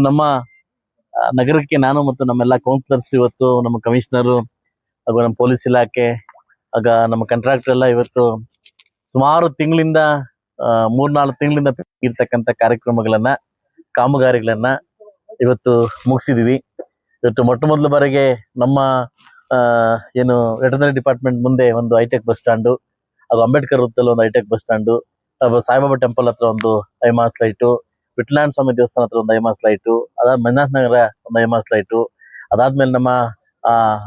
ನಮ್ಮ ನಗರಕ್ಕೆ ನಾನು ಮತ್ತು ನಮ್ಮೆಲ್ಲ ಕೌನ್ಸಿಲರ್ಸ್ ಇವತ್ತು ನಮ್ಮ ಕಮಿಷನರು ಹಾಗೂ ನಮ್ಮ ಪೊಲೀಸ್ ಇಲಾಖೆ ಆಗ ನಮ್ಮ ಕಾಂಟ್ರಾಕ್ಟರ್ ಎಲ್ಲ ಇವತ್ತು ಸುಮಾರು ತಿಂಗಳಿಂದ 3-4 ತಿಂಗಳಿಂದ ಇರ್ತಕ್ಕಂಥ ಕಾಮಗಾರಿಗಳನ್ನ ಇವತ್ತು ಮುಗಿಸಿದೀವಿ. ಇವತ್ತು ಮೊದಲ ಬಾರಿಗೆ ನಮ್ಮ ಏನು ವೆಟರ್ನರಿ ಡಿಪಾರ್ಟ್ಮೆಂಟ್ ಮುಂದೆ ಒಂದು ಹೈಟೆಕ್ ಬಸ್ ಸ್ಟ್ಯಾಂಡು, ಹಾಗೂ ಅಂಬೇಡ್ಕರ್ ವೃತ್ತದಲ್ಲಿ ಒಂದು hi-tech bus stand, Saibaba temple ಹತ್ರ ಒಂದು ಐಮಾಸ್ ಲೈಟು, ವಿಟ್ಲಾಂಡ್ ಸ್ವಾಮಿ ದೇವಸ್ಥಾನ ಹತ್ರ ಒಂದು ಐಮಾಸ್ ಲೈಟು, ಅದಾದ ಮಂಜುನಾಥ ನಗರ ಒಂದು ಐಮಾಸ್ ಲೈಟು, ಅದಾದ್ಮೇಲೆ ನಮ್ಮ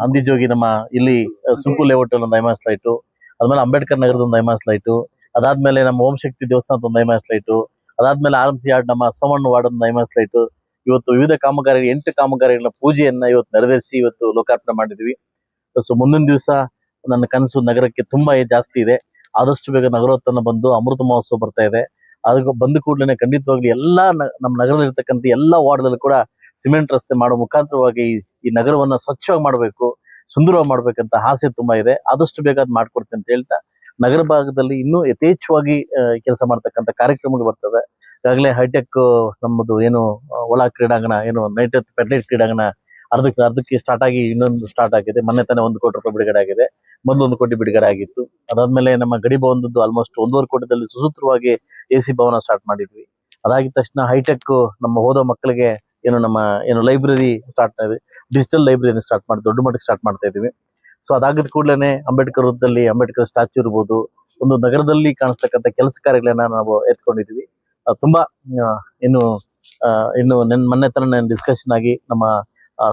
ಅಂದಿಜೋಗಿ ನಮ್ಮ ಇಲ್ಲಿ ಸುಂಕು ಲೇಔಟ್ ಒಂದು ಐಮಾಸ್ ಲೈಟು, ಅದಾದ್ಮೇಲೆ ಅಂಬೇಡ್ಕರ್ ನಗರದ ಒಂದು ಐಮಾಸ್ ಲೈಟು, ಅದಾದ್ಮೇಲೆ ನಮ್ಮ ಓಂ ಶಕ್ತಿ ದೇವಸ್ಥಾನದ ಒಂದು ಐಮಾಸ್ ಲೈಟು, ಅದಾದ್ಮೇಲೆ ಆರ್ಎಂಸಿ ಯಾರ್ಡ್ ನಮ್ಮ ಸೋಮಣ್ಣ ವಾರ್ಡ್ ಒಂದು ಐಮಾಸ್ ಲೈಟು. ಇವತ್ತು ವಿವಿಧ ಕಾಮಗಾರಿ 8 ಕಾಮಗಾರಿಗಳ ಪೂಜೆಯನ್ನ ಇವತ್ತು ನೆರವೇರಿಸಿ ಇವತ್ತು ಲೋಕಾರ್ಪಣೆ ಮಾಡಿದ್ವಿ. ಸೊ ಮುಂದಿನ ದಿವಸ ನನ್ನ ಕನಸು ನಗರಕ್ಕೆ ತುಂಬಾ ಜಾಸ್ತಿ ಇದೆ. ಆದಷ್ಟು ಬೇಗ ನಗರೋತ್ಥಾನ ಬಂದು ಅಮೃತ ಮಹೋತ್ಸವ ಬರ್ತಾ ಇದೆ. ಅದಕ್ಕೆ ಬಂದ ಕೂಡಲೇ ಖಂಡಿತವಾಗ್ಲಿ ನಮ್ಮ ನಗರದಲ್ಲಿ ಇರ್ತಕ್ಕಂಥ ಎಲ್ಲಾ ವಾರ್ಡ್ದಲ್ಲಿ ಕೂಡ ಸಿಮೆಂಟ್ ರಸ್ತೆ ಮಾಡೋ ಮುಖಾಂತರವಾಗಿ ಈ ನಗರವನ್ನ ಸ್ವಚ್ಛವಾಗಿ ಮಾಡಬೇಕು, ಸುಂದರವಾಗಿ ಮಾಡ್ಬೇಕಂತ ಆಸೆ ತುಂಬಾ ಇದೆ. ಆದಷ್ಟು ಬೇಗ ಅದು ಮಾಡ್ಕೊಡ್ತೀನಿ ಅಂತ ಹೇಳ್ತಾ, ನಗರ ಭಾಗದಲ್ಲಿ ಇನ್ನೂ ಯಥೇಚ್ಛವಾಗಿ ಕೆಲಸ ಮಾಡ್ತಕ್ಕಂಥ ಕಾರ್ಯಕ್ರಮಗಳು ಬರ್ತವೆ. ಈಗಾಗಲೇ ಹೈಟೆಕ್ ನಮ್ಮದು ಏನು ಒಳ ಕ್ರೀಡಾಂಗಣ, ಏನು ಪೆಟ್ಲೈಟ್ ಕ್ರೀಡಾಂಗಣ ಅರ್ಧಕ್ಕೆ ಸ್ಟಾರ್ಟ್ ಆಗಿ ಇನ್ನೊಂದು ಸ್ಟಾರ್ಟ್ ಆಗಿದೆ. ಮೊನ್ನೆ ತಾನೇ 1 ಕೋಟಿ ರೂಪಾಯಿ ಬಿಡುಗಡೆ ಆಗಿದೆ. ಮೊದಲು 1 ಕೋಟಿ ಬಿಡುಗಡೆ ಆಗಿತ್ತು. ಅದಾದ್ಮೇಲೆ ನಮ್ಮ ಗಡಿ ಭವನದ್ದು ಆಲ್ಮೋಸ್ಟ್ 1.5 ಕೋಟಿದಲ್ಲಿ ಸುಸೂತ್ರವಾಗಿ AC ಭವನ ಸ್ಟಾರ್ಟ್ ಮಾಡಿದ್ವಿ. ಅದಾಗಿದ ತಕ್ಷಣ ಹೈಟೆಕ್ ನಮ್ಮ ಓದೋ ಮಕ್ಕಳಿಗೆ ಏನು ಲೈಬ್ರರಿ ಸ್ಟಾರ್ಟ್ ಆಗಿದೆ, ಡಿಜಿಟಲ್ ಲೈಬ್ರರಿ ಸ್ಟಾರ್ಟ್ ಮಾಡಿ ದೊಡ್ಡ ಮಟ್ಟಕ್ಕೆ ಸ್ಟಾರ್ಟ್ ಮಾಡ್ತಾ ಇದೀವಿ. ಸೊ ಅದಾಗಿದ ಕೂಡಲೇ ಅಂಬೇಡ್ಕರ್ ವೃತ್ತದಲ್ಲಿ ಅಂಬೇಡ್ಕರ್ ಸ್ಟ್ಯಾಚ್ಯೂ ಇರ್ಬೋದು, ಒಂದು ನಗರದಲ್ಲಿ ಕಾಣಿಸ್ತಕ್ಕಂಥ ಕೆಲಸ ಕಾರ್ಯಗಳನ್ನ ನಾವು ಎತ್ಕೊಂಡಿದೀವಿ. ತುಂಬಾ ಇನ್ನು ಮೊನ್ನೆ ತರ ಡಿಸ್ಕಷನ್ ಆಗಿ ನಮ್ಮ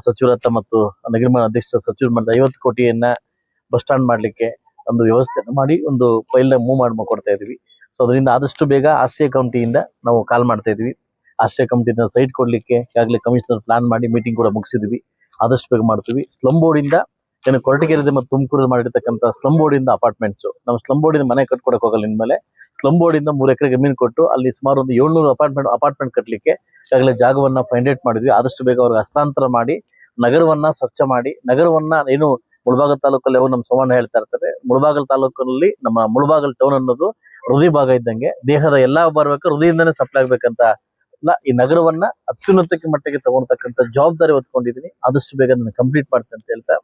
ಸಚಿವರ ಹತ್ರ ಮತ್ತು ನಗರ ಅಧ್ಯಕ್ಷ ಸಚಿವರು ಮಾಡಿದ 50 ಕೋಟಿಯನ್ನ ಬಸ್ ಸ್ಟ್ಯಾಂಡ್ ಮಾಡ್ಲಿಕ್ಕೆ ಒಂದು ವ್ಯವಸ್ಥೆ ಮಾಡಿ ಒಂದು ಫೈಲ್ ಮೂವ್ ಕೊಡ್ತಾ ಇದೀವಿ. ಸೊ ಅದರಿಂದ ಆದಷ್ಟು ಬೇಗ ಆಶ್ರಯ ಕಮಿಟಿಯಿಂದ ನಾವು ಕಾಲ್ ಮಾಡ್ತಾ ಇದೀವಿ. ಆಶ್ರಯ ಕಮಿಟಿಯಿಂದ ಸೈಟ್ ಕೊಡ್ಲಿಕ್ಕೆ ಈಗಾಗಲೇ ಕಮಿಷನರ್ ಪ್ಲಾನ್ ಮಾಡಿ ಮೀಟಿಂಗ್ ಕೂಡ ಮುಗಿಸಿದ್ವಿ. ಆದಷ್ಟು ಬೇಗ ಮಾಡ್ತೀವಿ. ಸ್ಲಮ್ ಬೋರ್ಡ್ ಇಂದ ಏನು ಕೊರಟಗೆರೆ ಮತ್ತು ತುಮಕೂರಲ್ಲಿ ಮಾಡಿರ್ತಕ್ಕಂಥ ಸ್ಲಮ್ ಬೋರ್ಡ್ ಇಂದ ಅಪಾರ್ಟ್ಮೆಂಟ್ಸ್, ನಾವು ಸ್ಲಮ್ ಬೋರ್ಡ್ ಇಂದ ಮನೆ ಕಟ್ಕೊಡಕ್ ಹೋಗಲ್ಲ. ಇನ್ಮೇಲೆ ಸ್ಲಮ್ ಬೋರ್ಡ್ ಇಂದ 3 ಎಕರೆ ಜಮೀನು ಕೊಟ್ಟು ಅಲ್ಲಿ ಸುಮಾರು ಒಂದು 700 ಅಪಾರ್ಟ್ಮೆಂಟ್ ಕಟ್ಟಲಿಕ್ಕೆ ಈಗಾಗಲೇ ಜಾಗವನ್ನ ಫೈಂಡೇಟ್ ಮಾಡಿದ್ವಿ. ಆದಷ್ಟು ಬೇಗ ಅವ್ರಿಗೆ ಹಸ್ತಾಂತರ ಮಾಡಿ ನಗರವನ್ನ ಸ್ವಚ್ಛ ಮಾಡಿ, ನಗರವನ್ನ ಏನು ಮುಳಬಾಗಲ್ ತಾಲೂಕಲ್ಲಿ ಅವರು ನಮ್ಮ ಸೋಮಣ್ಣ ಹೇಳ್ತಾ ಇರ್ತಾರೆ, ಮುಳಬಾಗಲ್ ತಾಲೂಕಲ್ಲಿ ನಮ್ಮ ಮುಳಬಾಗಲ್ ಟೌನ್ ಅನ್ನೋದು ಹೃದಯ ಭಾಗ ಇದ್ದಂಗೆ, ದೇಹದ ಎಲ್ಲಾ ಬರ್ಬೇಕು ಹೃದಯದಿಂದನೇ ಸಪ್ಲೈ ಆಗ್ಬೇಕಂತ ಈ ನಗರವನ್ನ ಅತ್ಯುನ್ನತಕ್ಕೆ ಮಟ್ಟಿಗೆ ತಗೊಳ್ತಕ್ಕಂಥ ಜವಾಬ್ದಾರಿ ಹೊತ್ಕೊಂಡಿದ್ದೀನಿ. ಆದಷ್ಟು ಬೇಗ ನಾನು ಕಂಪ್ಲೀಟ್ ಮಾಡ್ತೇನೆ ಅಂತ ಹೇಳ್ತಾ,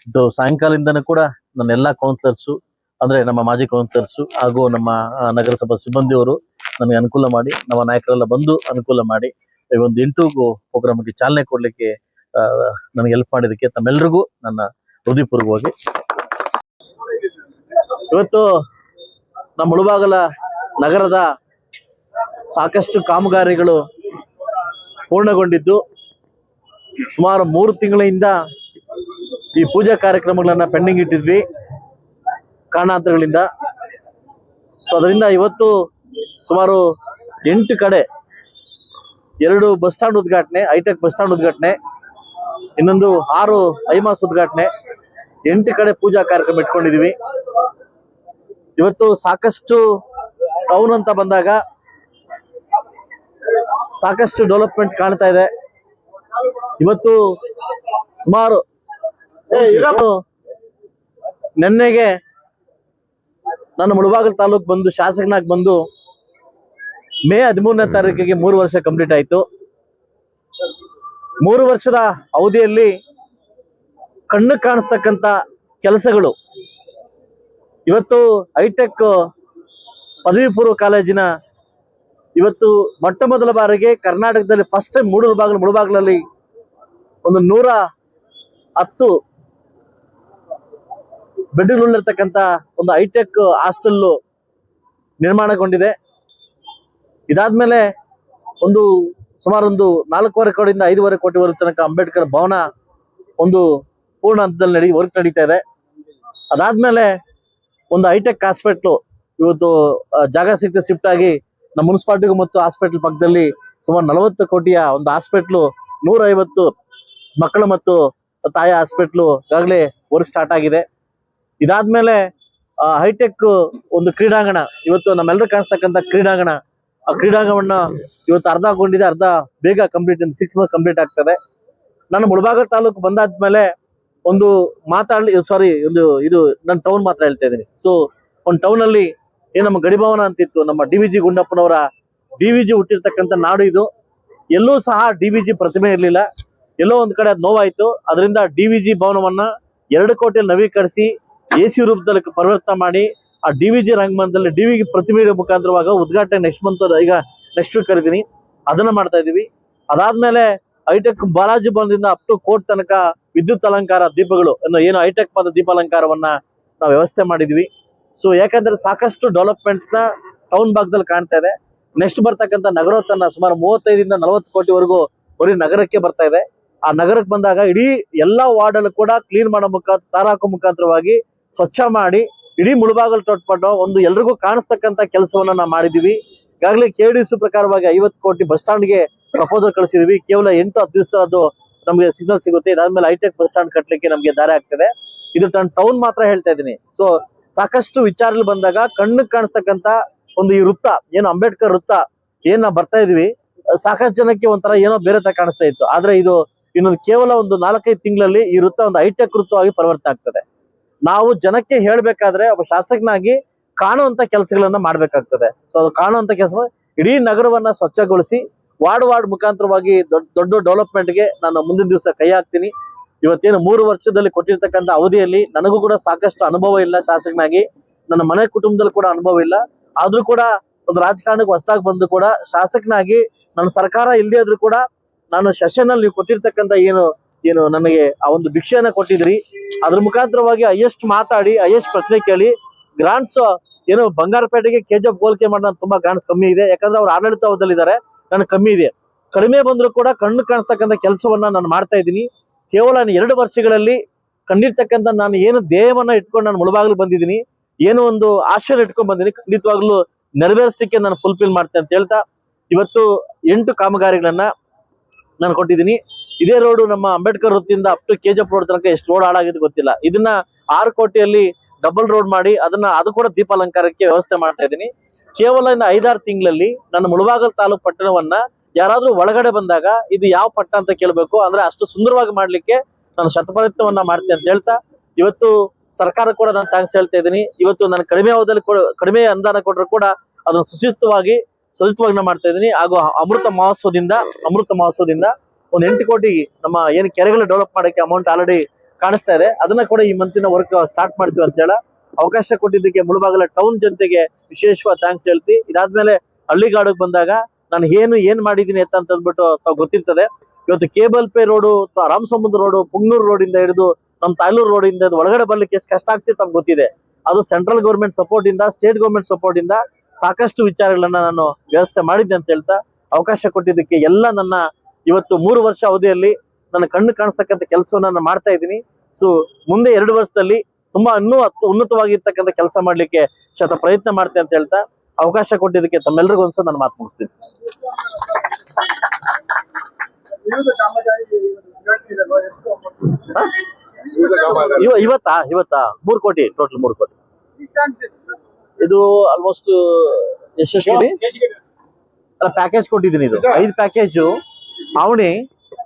ಇದು ಸಾಯಂಕಾಲದಿಂದನೂ ಕೂಡ ನನ್ನ ಎಲ್ಲಾ ಕೌನ್ಸಿಲರ್ಸು, ಅಂದ್ರೆ ನಮ್ಮ ಮಾಜಿ ಕೌನ್ಸಿಲರ್ಸು ಹಾಗೂ ನಮ್ಮ ನಗರಸಭಾ ಸಿಬ್ಬಂದಿಯವರು ನನಗೆ ಅನುಕೂಲ ಮಾಡಿ, ನಮ್ಮ ನಾಯಕರೆಲ್ಲ ಬಂದು ಅನುಕೂಲ ಮಾಡಿ ಈ ಒಂದು 8 ಪ್ರೋಗ್ರಾಮ್ಗೆ ಚಾಲನೆ ಕೊಡ್ಲಿಕ್ಕೆ ನನಗೆ ಹೆಲ್ಪ್ ಮಾಡಿದಕ್ಕೆ ತಮ್ಮೆಲ್ಲರಿಗೂ ನನ್ನ ಹೃದಯಪೂರ್ವಕವಾಗಿ. ಇವತ್ತು ನಮ್ಮ ಮುಳಬಾಗಲ ನಗರದ ಸಾಕಷ್ಟು ಕಾಮಗಾರಿಗಳು ಪೂರ್ಣಗೊಂಡಿದ್ದು, ಸುಮಾರು 3 ತಿಂಗಳಿಂದ ಈ ಪೂಜಾ ಕಾರ್ಯಕ್ರಮಗಳನ್ನ ಪೆಂಡಿಂಗ್ ಇಟ್ಟಿದ್ವಿ ಕಾರಣಾಂತರಗಳಿಂದ. ಸೊ ಅದರಿಂದ ಇವತ್ತು ಸುಮಾರು 8 ಕಡೆ 2 ಬಸ್ ಸ್ಟ್ಯಾಂಡ್ ಉದ್ಘಾಟನೆ, ಹೈಟೆಕ್ ಬಸ್ ಸ್ಟ್ಯಾಂಡ್ ಉದ್ಘಾಟನೆ, ಇನ್ನೊಂದು 6 ಐಮಾಸ್ ಉದ್ಘಾಟನೆ, 8 ಕಡೆ ಪೂಜಾ ಕಾರ್ಯಕ್ರಮ ಇಟ್ಕೊಂಡಿದೀವಿ. ಇವತ್ತು ಸಾಕಷ್ಟು ಟೌನ್ ಅಂತ ಬಂದಾಗ ಸಾಕಷ್ಟು ಡೆವಲಪ್ಮೆಂಟ್ ಕಾಣ್ತಾ ಇದೆ. ಇವತ್ತು ಸುಮಾರು ನೆನ್ನೆಗೆ ನಾನು ಮುಳಬಾಗಲ್ ತಾಲೂಕ್ ಬಂದು ಶಾಸಕನಾಗಿ ಬಂದು ಮೇ 13ನೇ ತಾರೀಕಿಗೆ 3 ವರ್ಷ ಕಂಪ್ಲೀಟ್ ಆಯ್ತು. 3 ವರ್ಷದ ಅವಧಿಯಲ್ಲಿ ಕಣ್ಣು ಕಾಣಿಸ್ತಕ್ಕಂಥ ಕೆಲಸಗಳು ಇವತ್ತು ಹೈಟೆಕ್ ಪದವಿ ಪೂರ್ವ ಕಾಲೇಜಿನ ಇವತ್ತು ಮೊಟ್ಟ ಮೊದಲ ಬಾರಿಗೆ ಕರ್ನಾಟಕದಲ್ಲಿ ಫಸ್ಟ್ ಟೈಮ್ ಮುಳಬಾಗಲಲ್ಲಿ ಒಂದು 110 ಬೆಡ್ಗಳಿರ್ತಕ್ಕಂಥ ಒಂದು ಹೈಟೆಕ್ ಹಾಸ್ಟೆಲ್ ನಿರ್ಮಾಣಗೊಂಡಿದೆ. ಇದಾದ್ಮೇಲೆ ಒಂದು ಸುಮಾರು 4.25 ಕೋಟಿಯಿಂದ 5.5 ಕೋಟಿವರೆಗೆ ತನಕ ಅಂಬೇಡ್ಕರ್ ಭವನ ಒಂದು ಪೂರ್ಣ ಹಂತದಲ್ಲಿ ವರ್ಕ್ ನಡೀತಾ ಇದೆ. ಅದಾದ್ಮೇಲೆ ಒಂದು ಹೈಟೆಕ್ ಹಾಸ್ಪಿಟ್ಲು ಇವತ್ತು ಜಾಗ ಸಿಕ್ತ ಶಿಫ್ಟ್ ಆಗಿ ನಮ್ಮ ಮುನ್ಸಿಪಾಲಿಟಿಗೂ ಮತ್ತು ಹಾಸ್ಪಿಟಲ್ ಪಕ್ಕದಲ್ಲಿ ಸುಮಾರು 40 ಕೋಟಿಯ ಒಂದು ಹಾಸ್ಪಿಟ್ಲು, 150 ಮಕ್ಕಳು ಮತ್ತು ತಾಯಿ ಹಾಸ್ಪಿಟ್ಲು ಈಗಾಗಲೇ ವರ್ಕ್ ಸ್ಟಾರ್ಟ್ ಆಗಿದೆ. ಇದಾದ್ಮೇಲೆ ಹೈಟೆಕ್ ಒಂದು ಕ್ರೀಡಾಂಗಣ, ಇವತ್ತು ನಮ್ಮೆಲ್ಲರೂ ಕಾಣಿಸ್ತಕ್ಕಂಥ ಕ್ರೀಡಾಂಗಣ, ಆ ಕ್ರೀಡಾಂಗಣವನ್ನ ಇವತ್ತು ಅರ್ಧಗೊಂಡಿದೆ, ಅರ್ಧ ಬೇಗ ಕಂಪ್ಲೀಟ್ 6 ಮಂತ್ ಕಂಪ್ಲೀಟ್ ಆಗ್ತದೆ. ನಾನು ಮುಳಬಾಗಲ್ ತಾಲೂಕು ಬಂದಾದ್ಮೇಲೆ ಒಂದು ನಾನು ಟೌನ್ ಮಾತ್ರ ಹೇಳ್ತಾ ಇದ್ದೀನಿ. ಸೊ ಒಂದು ಟೌನ್ ಅಲ್ಲಿ ನಮ್ಮ ಗಡಿಭವನ ಅಂತಿತ್ತು, ನಮ್ಮ DVG ಗುಂಡಪ್ಪನವರ DVG ಹುಟ್ಟಿರ್ತಕ್ಕಂಥ ನಾಡು ಇದು. ಎಲ್ಲೂ ಸಹ ಡಿವಿಜಿ ಪ್ರತಿಮೆ ಇರಲಿಲ್ಲ. ಎಲ್ಲೋ ಒಂದ್ ಕಡೆ ಅದು ನೋವಾಯ್ತು. ಅದರಿಂದ ಡಿವಿಜಿ ಭವನವನ್ನ 2 ಕೋಟಿಯಲ್ಲಿ ನವೀಕರಿಸಿ AC ರೂಪದಲ್ಲಿ ಪರಿವರ್ತನೆ ಮಾಡಿ ಆ ಡಿವಿಜಿ ರಂಗಮಂದಿರದಲ್ಲಿ ಡಿವಿಜಿ ಪ್ರತಿಮೆ ಮುಖಾಂತರವಾಗ ಉದ್ಘಾಟನೆ ನೆಕ್ಸ್ಟ್ ಮಂತ್, ಈಗ ನೆಕ್ಸ್ಟ್ ವೀಕ್ ಕರಿತೀನಿ, ಅದನ್ನ ಮಾಡ್ತಾ ಇದೀವಿ. ಅದಾದ್ಮೇಲೆ ಹೈಟೆಕ್ ಬಾಲಾಜಿ ಭವನದಿಂದ ಅಪ್ ಟು ಕೋರ್ಟ್ ತನಕ ವಿದ್ಯುತ್ ಅಲಂಕಾರ ದೀಪಗಳು ಏನು ಹೈಟೆಕ್ ಪಾದ ದೀಪಾಲಂಕಾರವನ್ನ ನಾವು ವ್ಯವಸ್ಥೆ ಮಾಡಿದ್ವಿ. ಸೊ ಯಾಕಂದ್ರೆ ಸಾಕಷ್ಟು ಡೆವಲಪ್ಮೆಂಟ್ಸ್ ನ ಟೌನ್ ಭಾಗದಲ್ಲಿ ಕಾಣ್ತಾ ಇದೆ. ನೆಕ್ಸ್ಟ್ ಬರ್ತಕ್ಕಂಥ ನಗರೋತ್ಥಾನ ಸುಮಾರು 35 ಇಂದ 40 ಕೋಟಿವರೆಗೂ ಬರೀ ನಗರಕ್ಕೆ ಬರ್ತಾ ಇದೆ. ಆ ನಗರಕ್ಕೆ ಬಂದಾಗ ಇಡೀ ಎಲ್ಲಾ ವಾರ್ಡ್ ಅಲ್ಲೂ ಕೂಡ ಕ್ಲೀನ್ ಮಾಡೋ ತಾರಾಕು ಮುಖಾಂತರವಾಗಿ ಸ್ವಚ್ಛ ಮಾಡಿ ಇಡೀ ಮುಳುಬಾಗಲು ತೊಟ್ಪಟ್ಟು ಒಂದು ಎಲ್ರಿಗೂ ಕಾಣಿಸ್ತಕ್ಕಂಥ ಕೆಲಸವನ್ನ ನಾವು ಮಾಡಿದೀವಿ. ಈಗಾಗಲೇ KDC ಪ್ರಕಾರವಾಗಿ 50 ಕೋಟಿ ಬಸ್ ಸ್ಟಾಂಡ್ಗೆ ಪ್ರಪೋಸಲ್ ಕಳಿಸಿದೀವಿ. ಕೇವಲ 8-10 ದಿವಸ ಅದು ನಮಗೆ ಸಿಗ್ನಲ್ ಸಿಗುತ್ತೆ. ಇದಾದ್ಮೇಲೆ ಹೈಟೆಕ್ ಬಸ್ ಸ್ಟಾಂಡ್ ಕಟ್ಟಲಿಕ್ಕೆ ನಮಗೆ ದಾರಿ ಆಗ್ತದೆ. ಇದು ಟೌನ್ ಮಾತ್ರ ಹೇಳ್ತಾ ಇದ್ದೀನಿ. ಸೊ ಸಾಕಷ್ಟು ವಿಚಾರಗಳು ಬಂದಾಗ ಕಣ್ಣಿಗೆ ಕಾಣಿಸ್ತಕ್ಕಂಥ ಒಂದು ಈ ವೃತ್ತ ಏನು ಅಂಬೇಡ್ಕರ್ ವೃತ್ತ ಏನ್ ನಾವು ಬರ್ತಾ ಇದೀವಿ, ಸಾಕಷ್ಟು ಜನಕ್ಕೆ ಒಂಥರ ಏನೋ ಬೇರೆ ತರ ಕಾಣಿಸ್ತಾ ಇತ್ತು. ಆದ್ರೆ ಇದು ಇನ್ನೊಂದು ಕೇವಲ ಒಂದು 4-5 ತಿಂಗಳಲ್ಲಿ ಈ ವೃತ್ತ ಒಂದು ಹೈಟೆಕ್ ವೃತ್ತವಾಗಿ ಪರಿವರ್ತನೆ ಆಗ್ತದೆ. ನಾವು ಜನಕ್ಕೆ ಹೇಳ್ಬೇಕಾದ್ರೆ ಒಬ್ಬ ಶಾಸಕನಾಗಿ ಕಾಣುವಂತ ಕೆಲಸಗಳನ್ನ ಮಾಡ್ಬೇಕಾಗ್ತದೆ. ಸೊ ಅದು ಕಾಣುವಂತ ಕೆಲಸ ಇಡೀ ನಗರವನ್ನ ಸ್ವಚ್ಛಗೊಳಿಸಿ ವಾರ್ಡ್ ಮುಖಾಂತರವಾಗಿ ದೊಡ್ಡ ಡೆವಲಪ್ಮೆಂಟ್ಗೆ ನಾನು ಮುಂದಿನ ದಿವಸ ಕೈ ಹಾಕ್ತೀನಿ. ಇವತ್ತೇನು 3 ವರ್ಷದಲ್ಲಿ ಕೊಟ್ಟಿರ್ತಕ್ಕಂಥ ಅವಧಿಯಲ್ಲಿ ನನಗೂ ಕೂಡ ಸಾಕಷ್ಟು ಅನುಭವ ಇಲ್ಲ ಶಾಸಕನಾಗಿ, ನನ್ನ ಮನೆ ಕುಟುಂಬದಲ್ಲಿ ಕೂಡ ಅನುಭವ ಇಲ್ಲ. ಆದ್ರೂ ಕೂಡ ಒಂದು ರಾಜಕಾರಣಕ್ಕೆ ಹೊಸದಾಗಿ ಬಂದು ಕೂಡ ಶಾಸಕನಾಗಿ ನನ್ನ ಸರ್ಕಾರ ಇಲ್ಲದೆ ಆದ್ರೂ ಕೂಡ ನಾನು ಸೆಷನ್ ಅಲ್ಲಿ ನೀವು ಕೊಟ್ಟಿರ್ತಕ್ಕಂಥ ಏನು ನನಗೆ ಆ ಒಂದು ಭಿಕ್ಷೆಯನ್ನ ಕೊಟ್ಟಿದ್ರಿ, ಅದ್ರ ಮುಖಾಂತರವಾಗಿ ಹೈಯೆಸ್ಟ್ ಮಾತಾಡಿ ಹೈಯೆಸ್ಟ್ ಪ್ರಶ್ನೆ ಕೇಳಿ ಗ್ರಾಂಟ್ಸ್ ಏನು ಬಂಗಾರಪೇಟೆಗೆ KGF ಹೋಲಿಕೆ ಮಾಡೋಣ ತುಂಬಾ ಗ್ರಾಂಟ್ಸ್ ಕಮ್ಮಿ ಇದೆ. ಯಾಕಂದ್ರೆ ಅವ್ರು ಆಡಳಿತದಲ್ಲಿದ್ದಾರೆ, ನನಗೆ ಕಮ್ಮಿ ಇದೆ. ಕಡಿಮೆ ಬಂದ್ರು ಕೂಡ ಕಣ್ಣು ಕಾಣಿಸ್ತಕ್ಕಂಥ ಕೆಲಸವನ್ನ ನಾನು ಮಾಡ್ತಾ ಇದ್ದೀನಿ. ಕೇವಲ 2 ವರ್ಷಗಳಲ್ಲಿ ಕಂಡಿರ್ತಕ್ಕಂಥ ನಾನು ಏನು ಧ್ಯೇಯವನ್ನ ಇಟ್ಕೊಂಡು ನಾನು ಮುಳುಬಾಗಿಲು ಬಂದಿದ್ದೀನಿ, ಏನು ಒಂದು ಆಶಯ ಇಟ್ಕೊಂಡ್ ಬಂದಿದ್ದೀನಿ, ಖಂಡಿತವಾಗ್ಲೂ ನೆರವೇರಿಸಲಿಕ್ಕೆ ನಾನು ಫುಲ್ಫಿಲ್ ಮಾಡ್ತೇನೆ ಅಂತ ಹೇಳ್ತಾ ಇವತ್ತು 8 ಕಾಮಗಾರಿಗಳನ್ನ ನಾನು ಕೊಟ್ಟಿದ್ದೀನಿ. ಇದೇ ರೋಡ್ ನಮ್ಮ ಅಂಬೇಡ್ಕರ್ ವೃತ್ತಿಯಿಂದ ಅಪ್ ಟು KGF ರೋಡ್ ತನಕ ಎಷ್ಟು ರೋಡ್ ಹಾಳಾಗಿದೆ ಗೊತ್ತಿಲ್ಲ. ಇದನ್ನ 6 ಕೋಟಿಯಲ್ಲಿ ಡಬಲ್ ರೋಡ್ ಮಾಡಿ ಅದು ಕೂಡ ದೀಪಾಲಂಕಾರಕ್ಕೆ ವ್ಯವಸ್ಥೆ ಮಾಡ್ತಾ ಇದ್ದೀನಿ. ಕೇವಲ ಇನ್ನು 5-6 ತಿಂಗಳಲ್ಲಿ ನನ್ನ ಮುಳುಬಾಗಲ್ ತಾಲೂಕು ಪಟ್ಟಣವನ್ನ ಯಾರಾದ್ರೂ ಒಳಗಡೆ ಬಂದಾಗ ಇದು ಯಾವ ಪಟ್ಟ ಅಂತ ಕೇಳಬೇಕು. ಅಂದ್ರೆ ಅಷ್ಟು ಸುಂದರವಾಗಿ ಮಾಡ್ಲಿಕ್ಕೆ ನಾನು ಶತಪ್ರಯತ್ನವನ್ನ ಮಾಡ್ತೇನೆ ಅಂತ ಹೇಳ್ತಾ ಇವತ್ತು ಸರ್ಕಾರ ಕೂಡ ನಾನು ಥ್ಯಾಂಕ್ಸ್ ಹೇಳ್ತಾ ಇದ್ದೀನಿ. ಇವತ್ತು ನಾನು ಕಡಿಮೆ ಅವಧಿಯಲ್ಲಿ ಕಡಿಮೆ ಅನುದಾನ ಕೊಟ್ಟರು ಕೂಡ ಅದನ್ನು ಸುಚಿತವಾಗಿ ನಾ ಮಾಡ್ತಾ ಇದ್ದೀನಿ. ಹಾಗೂ ಅಮೃತ ಮಹೋತ್ಸವದಿಂದ ಒಂದು 8 ಕೋಟಿ ನಮ್ಮ ಏನು ಕೆರೆಗಳು ಡೆವಲಪ್ ಮಾಡಕ್ಕೆ ಅಮೌಂಟ್ ಆಲ್ರೆಡಿ ಕಾಣಿಸ್ತಾ ಇದೆ. ಅದನ್ನ ಕೂಡ ಈ ಮಂತಿನ ವರ್ಕ್ ಸ್ಟಾರ್ಟ್ ಮಾಡ್ತೀವಿ ಅಂತ ಹೇಳ ಅವಕಾಶ ಕೊಟ್ಟಿದ್ದಕ್ಕೆ ಮುಳುಬಾಗಲ ಟೌನ್ ಜನತೆಗೆ ವಿಶೇಷವಾದ ಥ್ಯಾಂಕ್ಸ್ ಹೇಳ್ತೀವಿ. ಇದಾದ್ಮೇಲೆ ಹಳ್ಳಿಗಾಡಿಗೆ ಬಂದಾಗ ನಾನು ಏನ್ ಮಾಡಿದೀನಿ ಅಂತ ಅಂದ್ಬಿಟ್ಟು ತಾವು ಗೊತ್ತಿರ್ತದೆ. ಇವತ್ತು ಕೇಬಲ್ ಪೇ road, Ramasamudra road, Punganur road ಇಂದ ಹಿಡಿದು ನಮ್ಮ ತಾಯ್ಲೂರು ರೋಡ್ ಇಂದ ಒಳಗಡೆ ಬರ್ಲಿಕ್ಕೆ ಎಷ್ಟು ಕಷ್ಟ ಆಗ್ತಿದೆ ತಮ್ಗೆ ಗೊತ್ತಿದೆ. ಅದು ಸೆಂಟ್ರಲ್ ಗೌರ್ಮೆಂಟ್ ಸಪೋರ್ಟ್ ಇಂದ, ಸ್ಟೇಟ್ ಗೌರ್ಮೆಂಟ್ ಸಪೋರ್ಟ್ ಇಂದ ಸಾಕಷ್ಟು ವಿಚಾರಗಳನ್ನ ನಾನು ವ್ಯವಸ್ಥೆ ಮಾಡಿದ್ದೆ ಅಂತ ಹೇಳ್ತಾ ಅವಕಾಶ ಕೊಟ್ಟಿದ್ದಕ್ಕೆ ಎಲ್ಲ ನನ್ನ ಇವತ್ತು 3 ವರ್ಷ ಅವಧಿಯಲ್ಲಿ ನನ್ನ ಕಣ್ಣು ಕಾಣಿಸ್ತಕ್ಕಂಥ ಕೆಲಸವನ್ನ ನಾನು ಮಾಡ್ತಾ ಇದ್ದೀನಿ. ಸೊ ಮುಂದೆ 2 ವರ್ಷದಲ್ಲಿ ತುಂಬಾ ಇನ್ನೂ ಉನ್ನತವಾಗಿರ್ತಕ್ಕಂಥ ಕೆಲಸ ಮಾಡ್ಲಿಕ್ಕೆ ಪ್ರಯತ್ನ ಮಾಡ್ತೇನೆ ಅಂತ ಹೇಳ್ತಾ ಅವಕಾಶ ಕೊಟ್ಟಿದ್ದಕ್ಕೆ ತಮ್ಮೆಲ್ಲರಿಗೂ ಒಂದ್ಸಲ ನಾನು ಮಾತು ಮುಗಿಸ್ತೀನಿ. ಇವತ್ತಾ 3 ಕೋಟಿ ಟೋಟಲ್ 3 ಕೋಟಿ. ಇದು ಆಲ್ಮೋಸ್ಟ್ ಎಷ್ಟು ಪ್ಯಾಕೇಜ್ ಕೊಟ್ಟಿದ್ದೀನಿ. ಇದು 5 ಪ್ಯಾಕೇಜು ಅವಣಿ,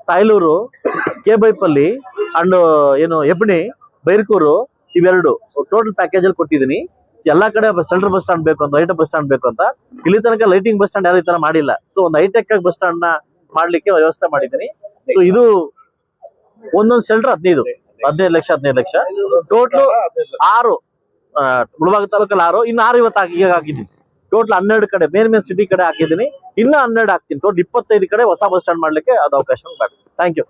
ತಾಯ್ಲೂರು, KBೈಪಲ್ಲಿ ಅಂಡ್ ಏನು ಹೆಬ್ಣಿ, ಬೈರ್ಕೂರು ಇವೆರಡು ಟೋಟಲ್ ಪ್ಯಾಕೇಜ್ ಅಲ್ಲಿ ಕೊಟ್ಟಿದ್ದೀನಿ. ಎಲ್ಲಾ ಕಡೆ ಸೆಂಟ್ರಲ್ ಬಸ್ ಸ್ಟಾಂಡ್ ಬೇಕು ಅಂತ, ಹೈಟೆಕ್ ಬಸ್ ಸ್ಟಾಂಡ್ ಬೇಕು ಅಂತ, ಇಲ್ಲಿ ತನಕ ಲೈಟಿಂಗ್ ಬಸ್ ಸ್ಟಾಂಡ್ ಯಾರು ಈ ತರ ಮಾಡಿಲ್ಲ. ಸೊ ಒಂದು ಹೈಟೆಕ್ ಬಸ್ ಸ್ಟಾಂಡ್ ನ ಮಾಡ್ಲಿಕ್ಕೆ ವ್ಯವಸ್ಥೆ ಮಾಡಿದ್ದೀನಿ. ಸೊ ಇದು ಒಂದೊಂದು ಸೆಂಟರ್ 15 ಲಕ್ಷ ಟೋಟಲ್ 6 ಮುಳಬಾಗ ತಾಲೂಕಲ್ಲಿ 6, ಇನ್ನು 6 ಇವತ್ತು ಈಗ ಹಾಕಿದ್ದೀನಿ. ಟೋಟಲ್ 12 ಕಡೆ ಮೇನ್ ಸಿಟಿ ಕಡೆ ಹಾಕಿದ್ದೀನಿ. ಇನ್ನು 12 ಹಾಕ್ತೀನಿ. ಟೋಟಲ್ 25 ಕಡೆ ಹೊಸ ಬಸ್ ಸ್ಟಾಂಡ್ ಮಾಡ್ಲಿಕ್ಕೆ ಅದು ಅವಕಾಶ ಮಾಡಿ. Thank you.